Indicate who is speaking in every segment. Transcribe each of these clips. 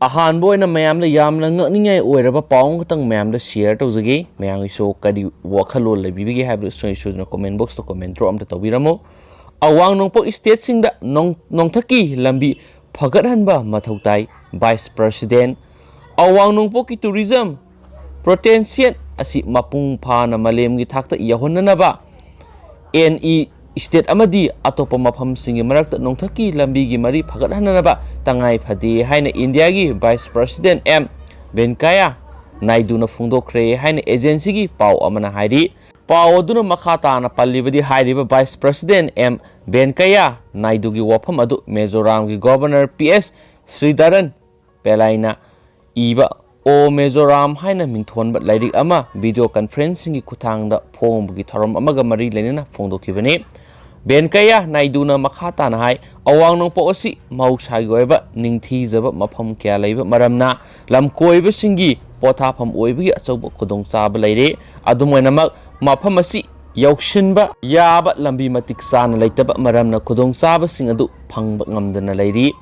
Speaker 1: ꯑꯍꯥꯟꯕ ꯑꯣꯏꯅ ꯃꯌꯥꯝꯗ ꯌꯥꯝꯅ ꯉꯛꯅꯤꯡꯉꯥꯏ ꯑꯣꯏꯔꯕ ꯄꯥꯎ ꯑꯃꯈꯛꯇꯪ ꯃꯌꯥꯝꯗ ꯁꯦꯌꯔ ꯇꯧꯖꯒꯦ ꯃꯌꯥꯝꯒꯤꯁꯨ ꯀꯔꯤ ꯋꯥꯈꯜꯂꯣꯟ ꯂꯩꯕꯤꯕꯒꯦ ꯍꯥꯏꯕꯗꯨ ꯁꯣꯏꯗꯅ ꯀꯣꯃꯦꯟ ꯕꯣꯛꯁꯇ ꯀꯣꯃꯦꯟ ꯗ꯭ꯔꯣꯞ ꯑꯝꯇ ꯇꯧꯕꯤꯔꯝꯃꯨ ꯑꯋꯥꯡ ꯅꯣꯡꯄꯣꯛ ꯁ꯭ꯇꯦꯠꯁꯤꯡꯗ ꯅꯣꯡꯊꯛꯀꯤ ꯂꯝꯕꯤ ꯐꯒꯠꯍꯟꯕ ꯃꯊꯧ ꯇꯥꯏ ꯚꯥꯏꯁ ꯄ꯭ꯔꯁꯤꯗꯦꯟꯠ ꯑꯋꯥꯡ ꯅꯣꯡꯄꯣꯛꯀꯤ ꯇꯨꯔꯤꯖꯝ ꯄꯣꯇꯦꯟꯁꯤꯌꯦꯜ ꯑꯁꯤ ꯃꯄꯨꯡ ꯐꯥꯅ ꯃꯥꯂꯦꯝꯒꯤ ꯊꯥꯛꯇ ꯌꯧꯍꯟꯅꯅꯕ NE ꯁ꯭ꯇꯦꯠ ꯑꯃꯗꯤ ꯑꯇꯣꯞꯄ ꯃꯐꯝꯁꯤꯡꯒꯤ ꯃꯔꯛꯇ ꯅꯣꯡꯊꯛꯀꯤ ꯂꯝꯕꯤꯒꯤ ꯃꯔꯤ ꯐꯒꯠꯍꯟꯅꯕ ꯇꯉꯥꯏ ꯐꯗꯦ ꯍꯥꯏꯅ ꯏꯟꯗꯤꯌꯥꯒꯤ ꯚꯥꯏꯁ ꯄ꯭ꯔꯁꯤꯗꯦꯟꯠ M. ꯚꯦꯟꯀꯥꯌꯥ ꯅꯥꯏꯗꯨꯅ ꯐꯣꯡꯗꯣꯛꯈ꯭ꯔꯦ ꯍꯥꯏꯅ ꯑꯦꯖꯦꯟꯁꯤꯒꯤ ꯄꯥꯎ ꯑꯃꯅ ꯍꯥꯏꯔꯤ ꯄꯥꯎ ꯑꯗꯨꯅ ꯃꯈꯥ ꯇꯥꯅ ꯄꯜꯂꯤꯕꯗꯤ ꯍꯥꯏꯔꯤꯕ ꯚꯥꯏꯁ ꯄ꯭ꯔꯁꯤꯗꯦꯟꯠ M. ꯚꯦꯟꯀꯥꯌꯥ ꯅꯥꯏꯗꯨꯒꯤ ꯋꯥꯐꯝ ꯑꯗꯨ ꯃꯤꯖꯣꯔꯥꯝꯒꯤ ꯒꯚꯔꯅꯔ PS. ꯁ꯭ꯔꯤꯙꯔꯟ ꯄꯦꯂꯥꯏꯅ ꯏꯕ ꯑꯣ ꯃꯤꯖꯣꯔꯥꯝ ꯍꯥꯏꯅ ꯃꯤꯡꯊꯣꯟꯕ ꯂꯥꯏꯔꯤꯛ ꯑꯃ ꯚꯤꯗꯤꯑꯣ ꯀꯟꯐꯔꯦꯟꯁꯤꯡꯒꯤ ꯈꯨꯠꯊꯥꯡꯗ ꯐꯣꯡꯕꯒꯤ ꯊꯧꯔꯝ ꯑꯃꯒ ꯃꯔꯤ ꯂꯩꯅꯅ ꯐꯣꯡꯗꯣꯛꯈꯤꯕꯅꯤ ꯚꯦꯟꯀꯥꯌꯥ ꯅꯥꯏꯗꯨꯅ ꯃꯈꯥ ꯇꯥꯅ ꯍꯥꯏ ꯑꯋꯥꯡ ꯅꯣꯡꯄꯣꯛ ꯑꯁꯤ ꯃꯍꯧꯁꯥꯒꯤ ꯑꯣꯏꯕ ꯅꯤꯡꯊꯤꯖꯕ ꯃꯐꯝ ꯀꯌꯥ ꯂꯩꯕ ꯃꯔꯝꯅ ꯂꯝꯀꯣꯏꯕꯁꯤꯡꯒꯤ ꯄꯣꯊꯥꯐꯝ ꯑꯣꯏꯕꯒꯤ ꯑꯆꯧꯕ ꯈꯨꯗꯣꯡꯆꯥꯕ ꯂꯩꯔꯦ ꯑꯗꯨꯝ ꯑꯣꯏꯅꯃꯛ ꯃꯐꯝ ꯑꯁꯤ ꯌꯧꯁꯤꯟꯕ ꯌꯥꯕ ꯂꯝꯕꯤ ꯃꯇꯤꯛ ꯆꯥꯅ ꯂꯩꯇꯕ ꯃꯔꯝꯅ ꯈꯨꯗꯣꯡꯆꯥꯕꯁꯤꯡ ꯑꯗꯨ ꯐꯪꯕ ꯉꯝꯗꯅ ꯂꯩꯔꯤ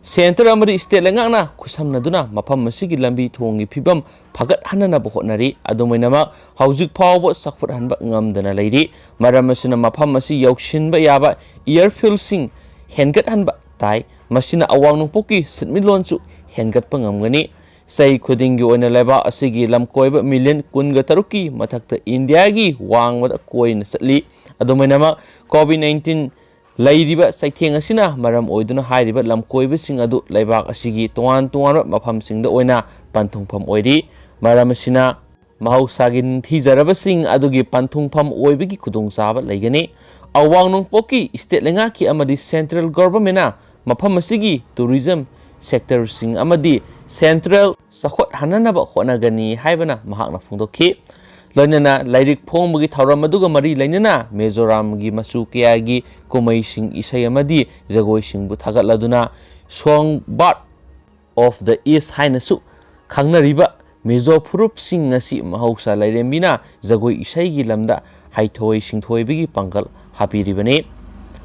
Speaker 1: ꯁꯦꯟꯇꯔ ꯑꯃꯗꯤ ꯁ꯭ꯇꯦꯠ ꯂꯩꯉꯥꯛꯅ ꯈꯨꯠꯁꯝꯅꯗꯨꯅ ꯃꯐꯝ ꯑꯁꯤꯒꯤ ꯂꯝꯕꯤ ꯊꯣꯡꯒꯤ ꯐꯤꯕꯝ ꯐꯒꯠꯍꯟꯅꯕ ꯍꯣꯠꯅꯔꯤ ꯑꯗꯨꯝ ꯑꯣꯏꯅꯃꯛ ꯍꯧꯖꯤꯛ ꯐꯥꯎꯕ ꯆꯥꯎꯈꯠꯍꯟꯕ ꯉꯝꯗꯅ ꯂꯩꯔꯤ ꯃꯔꯝ ꯑꯁꯤꯅ ꯃꯐꯝ ꯑꯁꯤ ꯌꯧꯁꯤꯟꯕ ꯌꯥꯕ ꯏꯌꯔꯐꯤꯜꯁꯤꯡ ꯍꯦꯟꯒꯠꯍꯟꯕ ꯇꯥꯏ ꯃꯁꯤꯅ ꯑꯋꯥꯡ ꯅꯣꯡꯄꯣꯛꯀꯤ ꯁꯤꯟꯃꯤꯠꯂꯣꯟꯁꯨ ꯍꯦꯟꯒꯠꯄ ꯉꯝꯒꯅꯤ ꯆꯍꯤ ꯈꯨꯗꯤꯡꯒꯤ ꯑꯣꯏꯅ ꯂꯩꯕꯥꯛ ꯑꯁꯤꯒꯤ ꯂꯝꯀꯣꯏꯕ ꯃꯤꯂꯤꯌꯟ 23ꯀꯤ ꯃꯊꯛꯇ ꯏꯟꯗꯤꯌꯥꯒꯤ ꯋꯥꯡꯃꯗ ꯀꯣꯏꯅ ꯆꯠꯂꯤ ꯑꯗꯨꯝ ꯑꯣꯏꯅꯃꯛ COVID-19 ꯂꯩꯔꯤꯕ ꯆꯩꯊꯦꯡ ꯑꯁꯤꯅ ꯃꯔꯝ ꯑꯣꯏꯗꯨꯅ ꯍꯥꯏꯔꯤꯕ ꯂꯝꯀꯣꯏꯕꯁꯤꯡ ꯑꯗꯨ ꯂꯩꯕꯥꯛ ꯑꯁꯤꯒꯤ ꯇꯣꯉꯥꯟ-ꯇꯣꯉꯥꯟꯕ ꯃꯐꯝꯁꯤꯡꯗ ꯑꯣꯏꯅ ꯄꯟꯊꯨꯡꯐꯝ ꯑꯣꯏꯔꯤ ꯃꯔꯝ ꯑꯁꯤꯅ ꯃꯍꯧꯁꯥꯒꯤ ꯅꯤꯡꯊꯤꯖꯔꯕꯁꯤꯡ ꯑꯗꯨꯒꯤ ꯄꯟꯊꯨꯡꯐꯝ ꯑꯣꯏꯕꯒꯤ ꯈꯨꯗꯣꯡꯆꯥꯕ ꯂꯩꯒꯅꯤ ꯑꯋꯥꯡ ꯅꯣꯡꯄꯣꯛꯀꯤ ꯁ꯭ꯇꯦꯠ ꯂꯩꯉꯥꯛꯀꯤ ꯑꯃꯗꯤ ꯁꯦꯟꯇ꯭ꯔꯦꯜ ꯒꯚꯔꯟꯃꯦꯟꯠꯅ ꯃꯐꯝ ꯑꯁꯤꯒꯤ ꯇꯨꯔꯤꯖꯝ ꯁꯦꯛꯇꯔꯁꯤꯡ ꯑꯃꯗꯤ ꯁꯦꯟꯇ꯭ꯔꯦꯜ ꯆꯥꯎꯈꯠꯍꯟꯅꯕ ꯍꯣꯠꯅꯒꯅꯤ ꯍꯥꯏꯕꯅ ꯃꯍꯥꯛꯅ ꯐꯣꯡꯗꯣꯛꯈꯤ ꯂꯣꯏꯅꯅ ꯂꯥꯏꯔꯤꯛ ꯐꯣꯡꯕꯒꯤ ꯊꯧꯔꯝ ꯑꯗꯨꯒ ꯃꯔꯤ ꯂꯩꯅꯅ ꯃꯤꯖꯣꯔꯥꯝꯒꯤ ꯃꯆꯨ ꯀꯌꯥꯒꯤ ꯀꯨꯝꯍꯩꯁꯤꯡ ꯏꯁꯩ ꯑꯃꯗꯤ ꯖꯒꯣꯏꯁꯤꯡꯕꯨ ꯊꯥꯒꯠꯂꯗꯨꯅ ꯁꯣꯡꯕꯥꯔꯗ ꯑꯣꯐ ꯗ ꯏꯁ ꯍꯥꯏꯅꯁꯨ ꯈꯪꯅꯔꯤꯕ ꯃꯤꯖꯣ ꯐꯨꯔꯨꯞꯁꯤꯡ ꯑꯁꯤ ꯃꯍꯧꯁꯥ ꯂꯥꯏꯔꯦꯝꯕꯤꯅ ꯖꯒꯣꯏ ꯏꯁꯩꯒꯤ ꯂꯝꯗ ꯍꯩꯊꯣꯏ ꯁꯤꯡꯊꯣꯏꯕꯒꯤ ꯄꯥꯡꯒꯜ ꯍꯥꯞꯄꯤꯔꯤꯕꯅꯤ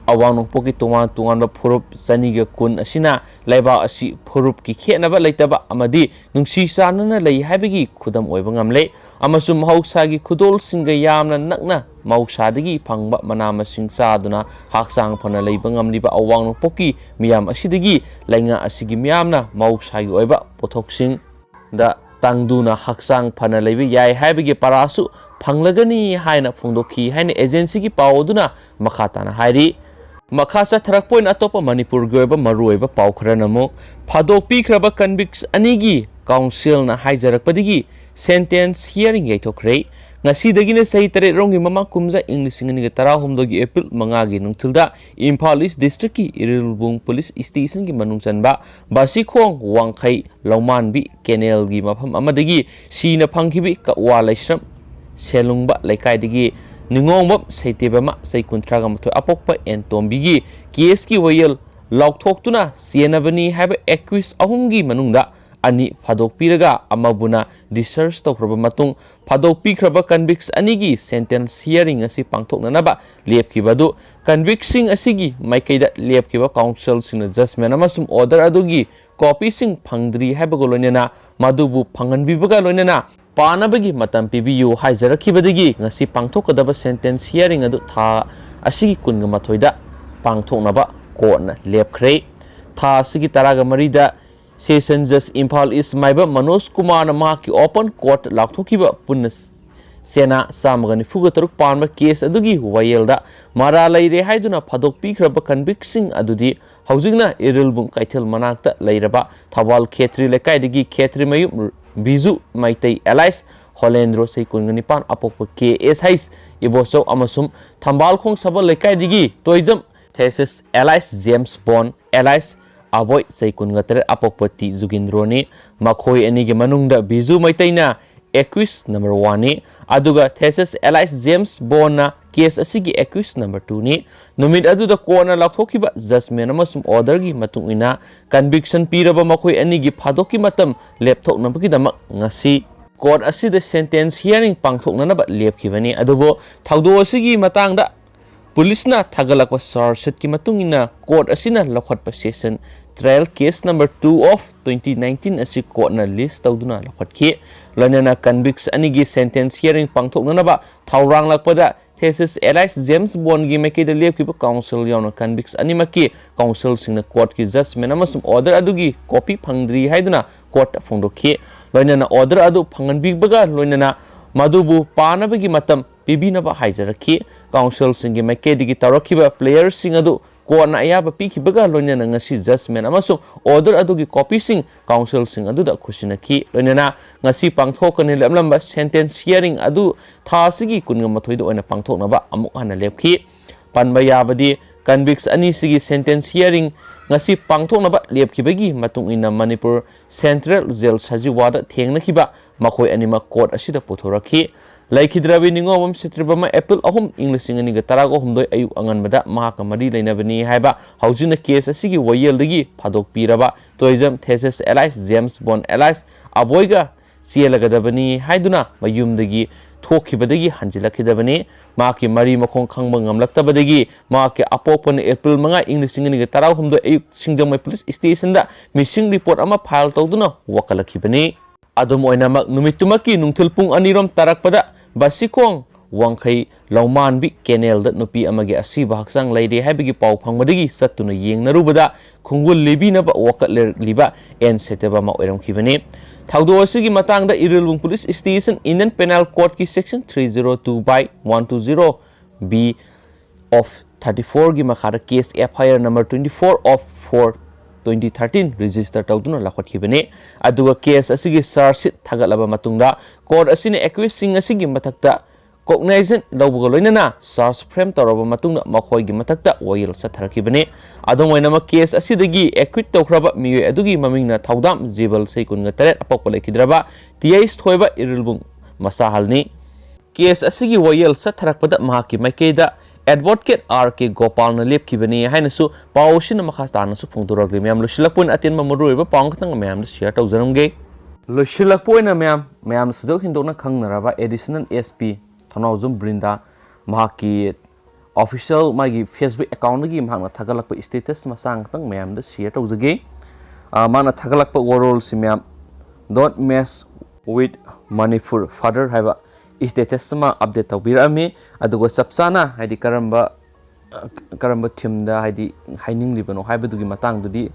Speaker 1: ꯑꯋꯥꯡ ꯅꯣꯡꯄꯣꯛꯀꯤ ꯇꯣꯉꯥꯟ-ꯇꯣꯉꯥꯟꯕ ꯐꯨꯔꯨꯞ 210 ꯑꯁꯤꯅ ꯂꯩꯕꯥꯛ ꯑꯁꯤ ꯐꯨꯔꯨꯞꯀꯤ ꯈꯦꯠꯅꯕ ꯂꯩꯇꯕ ꯑꯃꯗꯤ ꯅꯨꯡꯁꯤ ꯆꯥꯟꯅꯅ ꯂꯩ ꯍꯥꯏꯕꯒꯤ ꯈꯨꯗꯝ ꯑꯣꯏꯕ ꯉꯝꯂꯦ ꯑꯃꯁꯨꯡ ꯃꯍꯧꯁꯥꯒꯤ ꯈꯨꯗꯣꯜꯁꯤꯡꯒ ꯌꯥꯝꯅ ꯅꯛꯅ ꯃꯍꯧꯁꯥꯗꯒꯤ ꯐꯪꯕ ꯃꯅꯥ ꯃꯁꯤꯡ ꯆꯥꯗꯨꯅ ꯍꯛꯆꯥꯡ ꯐꯅ ꯂꯩꯕ ꯉꯝꯂꯤꯕ ꯑꯋꯥꯡ ꯅꯣꯡꯄꯣꯛꯀꯤ ꯃꯤꯌꯥꯝ ꯑꯁꯤꯗꯒꯤ ꯂꯩꯉꯥꯛ ꯑꯁꯤꯒꯤ ꯃꯤꯌꯥꯝꯅ ꯃꯍꯧꯁꯥꯒꯤ ꯑꯣꯏꯕ ꯄꯣꯠꯊꯣꯛꯁꯤꯡꯗ ꯇꯪꯗꯨꯅ ꯍꯛꯆꯥꯡ ꯐꯅ ꯂꯩꯕ ꯌꯥꯏ ꯍꯥꯏꯕꯒꯤ ꯄꯔꯥꯁꯨ ꯐꯪꯂꯒꯅꯤ ꯍꯥꯏꯅ ꯐꯣꯡꯗꯣꯛꯈꯤ ꯍꯥꯏꯅ ꯑꯦꯖꯦꯟꯁꯤꯒꯤ ꯄꯥꯎ ꯑꯗꯨꯅ ꯃꯈꯥ ꯇꯥꯅ ꯍꯥꯏꯔꯤ ꯃꯈꯥ ꯆꯠꯊꯔꯛꯄ ꯑꯣꯏꯅ ꯑꯇꯣꯞꯄ ꯃꯅꯤꯄꯨꯔꯒꯤ ꯑꯣꯏꯕ ꯃꯔꯨꯑꯣꯏꯕ ꯄꯥꯎ ꯈꯔꯅ ꯑꯃꯨꯛ ꯐꯥꯗꯣꯛꯄꯤꯈ꯭ꯔꯕ ꯀꯟꯚꯤꯛꯁ ꯑꯅꯤꯒꯤ ꯀꯥꯎꯟꯁꯤꯜꯅ ꯍꯥꯏꯖꯔꯛꯄꯗꯒꯤ ꯁꯦꯟꯇꯦꯟꯁ ꯍꯤꯌꯔꯤꯡ ꯌꯩꯊꯣꯛꯈ꯭ꯔꯦ ꯉꯁꯤꯗꯒꯤꯅ ꯆꯍꯤ 8 ꯔꯣꯝꯒꯤ ꯃꯃꯥꯡ ꯀꯨꯝꯖꯥ ꯏꯪ 2019ꯒꯤ ꯑꯦꯄ꯭ꯔꯤꯜ 5ꯒꯤ ꯅꯨꯡꯊꯤꯜꯗ ꯏꯝꯐꯥꯜ ꯏꯁ ꯗꯤꯁꯇ꯭ꯔꯤꯛꯀꯤ ꯏꯔꯤꯜꯕꯨꯡ ꯄꯨꯂꯤꯁ ꯁ꯭ꯇꯦꯁꯟꯒꯤ ꯃꯅꯨꯡ ꯆꯟꯕ ꯕꯥꯁꯤꯈꯣꯡ ꯋꯥꯡꯈꯩ ꯂꯧꯃꯥꯟꯕꯤ ꯀꯦꯅꯦꯜꯒꯤ ꯃꯐꯝ ꯑꯃꯗꯒꯤ ꯁꯤꯅ ꯐꯪꯈꯤꯕ ꯀꯛꯋꯥ ꯂꯩꯁ꯭ꯔꯝ ꯁꯦꯂꯨꯡꯕ ꯂꯩꯀꯥꯏꯗꯒꯤ ꯅꯤꯉꯣꯡꯕꯝ ꯁꯩꯇꯦꯕꯃ ꯆꯍꯤ 38 ꯑꯄꯣꯛꯄ ꯑꯦꯟꯇꯣꯝꯕꯤꯒꯤ ꯀꯦꯁꯀꯤ ꯋꯥꯌꯦꯜ ꯂꯥꯎꯊꯣꯛꯇꯨꯅ ꯆꯦꯟꯅꯕꯅꯤ ꯍꯥꯏꯕ ꯑꯦꯀ꯭ꯌꯨꯏꯁ 3ꯒꯤ ꯃꯅꯨꯡꯗ 2 ꯐꯥꯗꯣꯛꯄꯤꯔꯒ ꯑꯃꯕꯨꯅ ꯗꯤꯁꯆꯥꯔꯖ ꯇꯧꯈ꯭ꯔꯕ ꯃꯇꯨꯡ ꯐꯥꯗꯣꯛꯄꯤꯈ꯭ꯔꯕ ꯀꯟꯚꯤꯛꯁ ꯑꯅꯤꯒꯤ ꯁꯦꯟꯇꯦꯟꯁ ꯍꯤꯌꯔꯤꯡ ꯑꯁꯤ ꯄꯥꯡꯊꯣꯛꯅꯅꯕ ꯂꯦꯞꯈꯤꯕ ꯑꯗꯨ ꯀꯟꯚꯤꯛꯁꯤꯡ ꯑꯁꯤꯒꯤ ꯃꯥꯏꯀꯩꯗ ꯂꯦꯞꯈꯤꯕ ꯀꯥꯎꯟꯁꯤꯜꯁꯤꯡꯅ ꯖꯖꯃꯦꯟ ꯑꯃꯁꯨꯡ ꯑꯣꯔꯗꯔ ꯑꯗꯨꯒꯤ ꯀꯣꯄꯤꯁꯤꯡ ꯐꯪꯗ꯭ꯔꯤ ꯍꯥꯏꯕꯒ ꯂꯣꯏꯅꯅ ꯃꯗꯨꯕꯨ ꯐꯪꯍꯟꯕꯤꯕꯒ ꯂꯣꯏꯅꯅ ꯄꯥꯅꯕꯒꯤ ꯃꯇꯝ ꯄꯤꯕꯤꯌꯨ ꯍꯥꯏꯖꯔꯛꯈꯤꯕꯗꯒꯤ ꯉꯁꯤ ꯄꯥꯡꯊꯣꯛꯀꯗꯕ ꯁꯦꯟꯇꯦꯟꯁ ꯍꯤꯌꯔꯤꯡ ꯑꯗꯨ ꯊꯥ ꯑꯁꯤꯒꯤ 22ꯗ ꯄꯥꯡꯊꯣꯛꯅꯕ ꯀꯣꯔꯠꯅ ꯂꯦꯞꯈ꯭ꯔꯦ ꯊꯥ ꯑꯁꯤꯒꯤ 13ꯗ ꯁꯦꯁꯟ ꯖꯖ ꯏꯝꯐꯥꯜ ꯏꯁ ꯃꯥꯏꯕ ꯃꯅꯣꯖ ꯀꯨꯃꯥꯔꯅ ꯃꯍꯥꯛꯀꯤ ꯑꯣꯄꯟ ꯀꯣꯔꯠ ꯂꯥꯎꯊꯣꯛꯈꯤꯕ ꯄꯨꯟꯅ ꯁꯦꯅꯥ 193 ꯄꯥꯟꯕ ꯀꯦꯁ ꯑꯗꯨꯒꯤ ꯋꯥꯌꯦꯜꯗ ꯃꯔꯥ ꯂꯩꯔꯦ ꯍꯥꯏꯗꯨꯅ ꯐꯥꯗꯣꯛꯄꯤꯈ꯭ꯔꯕ ꯀꯟꯚꯤꯛꯁꯤꯡ ꯑꯗꯨꯗꯤ ꯍꯧꯖꯤꯛꯅ ꯏꯔꯤꯜꯕꯨꯡ ꯀꯩꯊꯦꯜ ꯃꯅꯥꯛꯇ ꯂꯩꯔꯕ ꯊꯧꯕꯥꯜ ꯈꯦꯇ꯭ꯔꯤ ꯂꯩꯀꯥꯏꯗꯒꯤ ꯈꯦꯇ꯭ꯔꯤꯃꯌꯨꯝ ꯕꯤꯖꯨ ꯃꯩꯇꯩ ꯑꯦꯂꯥꯏꯁ ꯍꯣꯂꯦꯟꯗ꯭ꯔꯣ ꯆꯍꯤ 19 ꯑꯄꯣꯛꯄ KSH ꯏꯕꯣꯆꯧ ꯑꯃꯁꯨꯡ ꯊꯝꯕꯥꯜꯈꯣꯡ ꯁꯕꯜ ꯂꯩꯀꯥꯏꯗꯒꯤ Toijam Thesis alias James Bond alias Aboi ꯆꯍꯤ 19 ꯑꯄꯣꯛꯄ ꯇꯤ ꯖꯨꯒꯤꯟꯗ꯭ꯔꯣꯅꯤ ꯃꯈꯣꯏ ꯑꯅꯤꯒꯤ ꯃꯅꯨꯡꯗ ꯕꯤꯖꯨ ꯃꯩꯇꯩꯅ ꯑꯦꯀ꯭ꯌꯨꯏꯁ ꯅꯝꯕꯔ 1ꯅꯤ ꯑꯗꯨꯒ ꯊꯦꯁꯤꯁ ꯑꯦꯂꯥꯏꯁ ꯖꯦꯝꯁ ꯕꯣꯟꯅ ꯀꯦꯁ ꯑꯁꯤꯒꯤ ꯑꯦꯀ꯭ꯌꯨꯏꯁ ꯅꯝꯕꯔ 2ꯅꯤ ꯅꯨꯃꯤꯠ ꯑꯗꯨꯗ ꯀꯣꯔꯠꯅ ꯂꯥꯎꯊꯣꯛꯈꯤꯕ ꯖꯖꯃꯦꯟ ꯑꯃꯁꯨꯡ ꯑꯣꯔꯗꯔꯒꯤ ꯃꯇꯨꯡ ꯏꯟꯅ ꯀꯟꯚꯤꯛꯁꯟ ꯄꯤꯔꯕ ꯃꯈꯣꯏ ꯑꯅꯤꯒꯤ ꯐꯥꯗꯣꯛꯀꯤ ꯃꯇꯝ ꯂꯦꯞꯊꯣꯛꯅꯕꯒꯤꯗꯃꯛ ꯉꯁꯤ ꯀꯣꯔꯠ ꯑꯁꯤꯗ ꯁꯦꯟꯇꯦꯟꯁ ꯍꯤꯌꯔꯤꯡ ꯄꯥꯡꯊꯣꯛꯅꯅꯕ ꯂꯦꯞꯈꯤꯕꯅꯤ ꯑꯗꯨꯕꯨ ꯊꯧꯗꯣꯛ ꯑꯁꯤꯒꯤ ꯃꯇꯥꯡꯗ ꯄꯨꯂꯤꯁꯅ ꯊꯥꯒꯠꯂꯛꯄ ꯆꯥꯔꯖꯁꯤꯠꯀꯤ ꯃꯇꯨꯡ ꯏꯟꯅ ꯀꯣꯔꯠ ꯑꯁꯤꯅ ꯂꯧꯈꯠꯄ session trial case number 2 of 2019 asi court na list tawduna lakhatki loinana convicts anigi sentence hearing pangthoknanaba thaurang lakpada thesis Elias James Bond gi meki de lepkiba council yauna convicts animaki council singna court ki judgment amasum order adugi copy phangdri haiduna court phongdokhi loinana order adu phanganbibaga loinana madubu panabagi matam pibinaba haijarakhi council singi meki digi tarakhiba players sing adu court na ayaba pikibaga loinana ngasi judgment amasum order adugi copy sing council sing adu da khusinaki loinana ngasi pangthokani lemlamba sentence hearing adu thasigi kunga mathoi do oina pangthoknaba amuk hana lepki panba yabadi convicts ani sigi sentence hearing ngasi pangthoknaba lepkibagi matung ina Manipur Central Jail Sajiwada thengnakiba makhoi anima court asida puthoraki laikhidrabi ningomam sitribama April 3 Englishing ani ga tarago humdoi ayu anganbada mahaka mari leinabani haiba haujina case asigi wayeldagi phadok piraba toizam thesis Elias James Bond Elias aboiga sielagadabani haiduna mayumdagi thokibadagi hanjilakidabani maki mari makhong khangba ngamlaktabadagi maki apopon April 5 Englishing ani ga tarago humdoi ayu singjamai police station da missing report ama file tawduna wakalakibani adum oinamak numitumaki nungthilpung anirom tarakpada basikong wangkhai laumanbi canal da nupi amagi asiba haksang leide haibigi pau phangmadagi satuna yengnarubada khungul lebinaba wakatler liba en seteba ma oiramkhibani thaudo asigi matangda Irilbung Police Station Indian Penal Code ki section 302/120 B of 34 gi makhara case FIR number 24 of 4 2013 register tawduna lakhatkibani aduga case asigi charge sheet thagalaba matungda court asine accusing asigi mathakta cognizant lawbuga loinana charge frame tawraba matungda makhoigi mathakta oil satharakibani adomoinama case asidagi acquit tawkhraba miyoi adugi mamingna thaudam jebal seikun teret apokpa lekidraba TIS thoiba Irilbung masahalni case asigi oil satharakpada mahaki maikeida Advocate R.K. Gopal na lepkibani hainasu pawshin makhastanasu phongdoragli myam losilakpon atin mamuruiba pangkatang myam da share tawjaramge losilakpoina myam sudok hindokna khangnaraba additional SP Add.SP Brinda mahaki official magi Facebook account gi mahna thagalakpa status masang tang myam da share tawjage mana thagalakpa warol si myam don't mess with Manipur Further haiba status ma update tawbirami adugo sapsana haidi karamba thim da haidi haining libano haibadugi matang dudi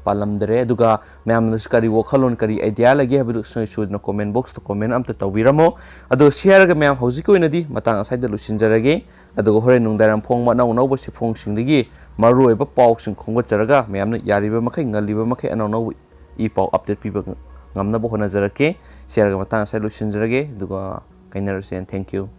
Speaker 1: palamdare aduga myam kari wokhalon kari idea lagi habidu sudna comment box to comment amta tawbiramo adu share ga myam hojiko inadi matang asaida lusinjarage adugo hore nungdaram phongma naw naw bo si phong singdagi maru eba paw sing khongotjaraga myamna yariba makai ngaliba makai anaw naw I paw update piba ngamna bo hona jarake share ga matang asaida lusinjarage adugo Thank you.